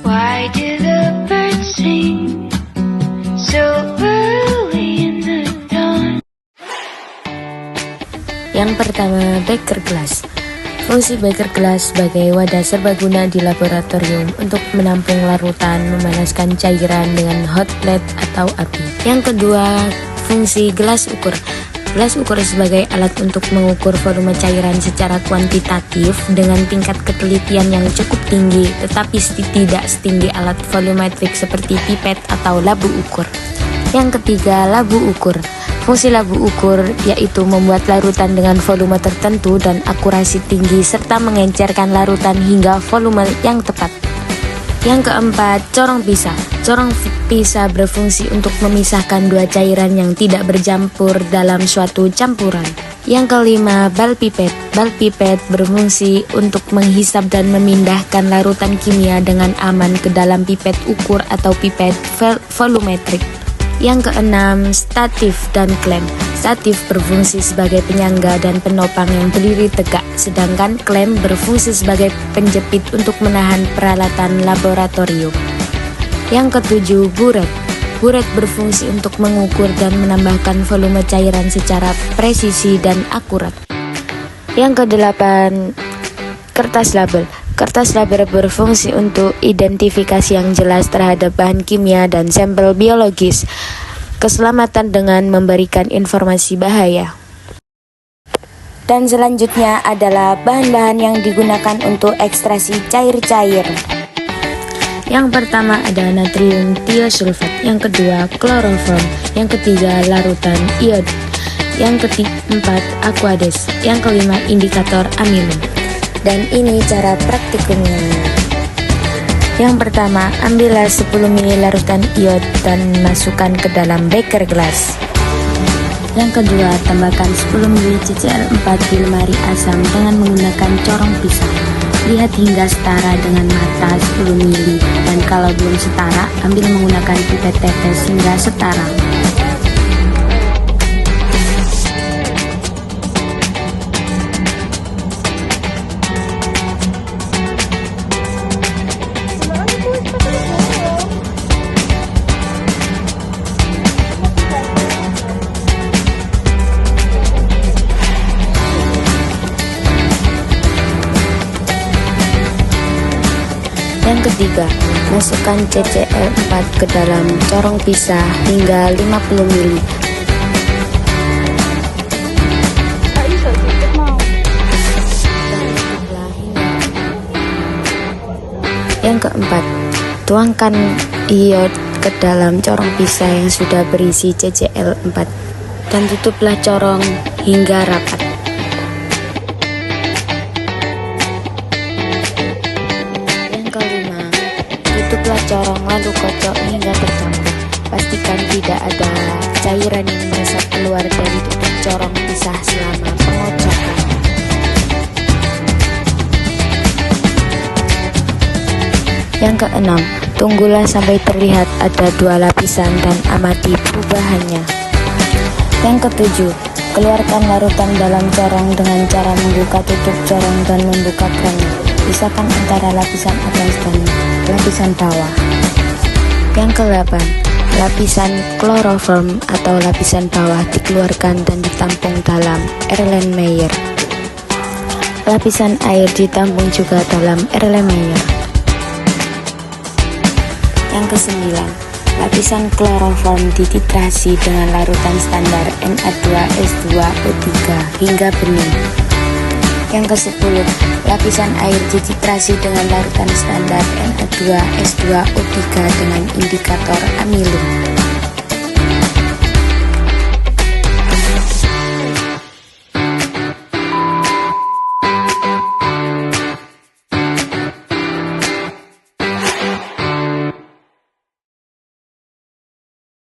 Why do the birds sing so early in the dawn? Yang pertama, beker gelas. Fungsi beker gelas sebagai wadah serbaguna di laboratorium untuk menampung larutan, memanaskan cairan dengan hot plate atau api. Yang kedua, fungsi gelas ukur. Gelas ukur sebagai alat untuk mengukur volume cairan secara kuantitatif dengan tingkat ketelitian yang cukup tinggi, tetapi tidak setinggi alat volumetrik seperti pipet atau labu ukur. Yang ketiga, labu ukur. Fungsi labu ukur yaitu membuat larutan dengan volume tertentu dan akurasi tinggi serta mengencerkan larutan hingga volume yang tepat. Yang keempat, corong pisah. Corong pisah berfungsi untuk memisahkan dua cairan yang tidak bercampur dalam suatu campuran. Yang kelima, bal pipet. Bal pipet berfungsi untuk menghisap dan memindahkan larutan kimia dengan aman ke dalam pipet ukur atau pipet volumetrik. Yang keenam, statif dan klem. Statif berfungsi sebagai penyangga dan penopang yang berdiri tegak, sedangkan klem berfungsi sebagai penjepit untuk menahan peralatan laboratorium. Yang ketujuh, buret. Buret berfungsi untuk mengukur dan menambahkan volume cairan secara presisi dan akurat. Yang kedelapan, kertas label. Kertas label berfungsi untuk identifikasi yang jelas terhadap bahan kimia dan sampel biologis, keselamatan dengan memberikan informasi bahaya. Dan selanjutnya adalah bahan-bahan yang digunakan untuk ekstraksi cair-cair. Yang pertama ada natrium tiosulfat, yang kedua kloroform, yang ketiga larutan iod, yang keempat aqueous, yang kelima indikator amilum. Dan ini cara praktikumnya. Yang pertama, ambillah 10 ml larutan iod dan masukkan ke dalam beker gelas. Yang kedua, tambahkan 10 ml CCl4 di lemari asam dengan menggunakan corong pisah. Lihat hingga setara dengan mata 10 ml, dan kalau belum setara, ambil menggunakan pipet tetes hingga setara. Yang ketiga, masukkan CCl4 ke dalam corong pisah hingga 50 ml. Yang keempat, tuangkan iod ke dalam corong pisah yang sudah berisi CCl4 dan tutuplah corong hingga rapat. Tutuplah corong lalu kocok hingga tercampur. Pastikan tidak ada cairan yang meresap keluar dari tutup corong pisah selama pengocokan. Yang keenam, tunggulah sampai terlihat ada 2 lapisan dan amati perubahannya. Yang ketujuh, keluarkan larutan dalam corong dengan cara membuka tutup corong dan membuka kerannya. Pisahkan antara lapisan atas dan lapisan bawah. Yang ke-8, lapisan kloroform atau lapisan bawah dikeluarkan dan ditampung dalam Erlenmeyer. Lapisan air ditampung juga dalam Erlenmeyer. Yang ke-9, lapisan kloroform dititrasi dengan larutan standar Na2S2O3 hingga bening. Yang ke-10, lapisan air dititrasi dengan larutan standar Na2S2O3 dengan indikator amilum.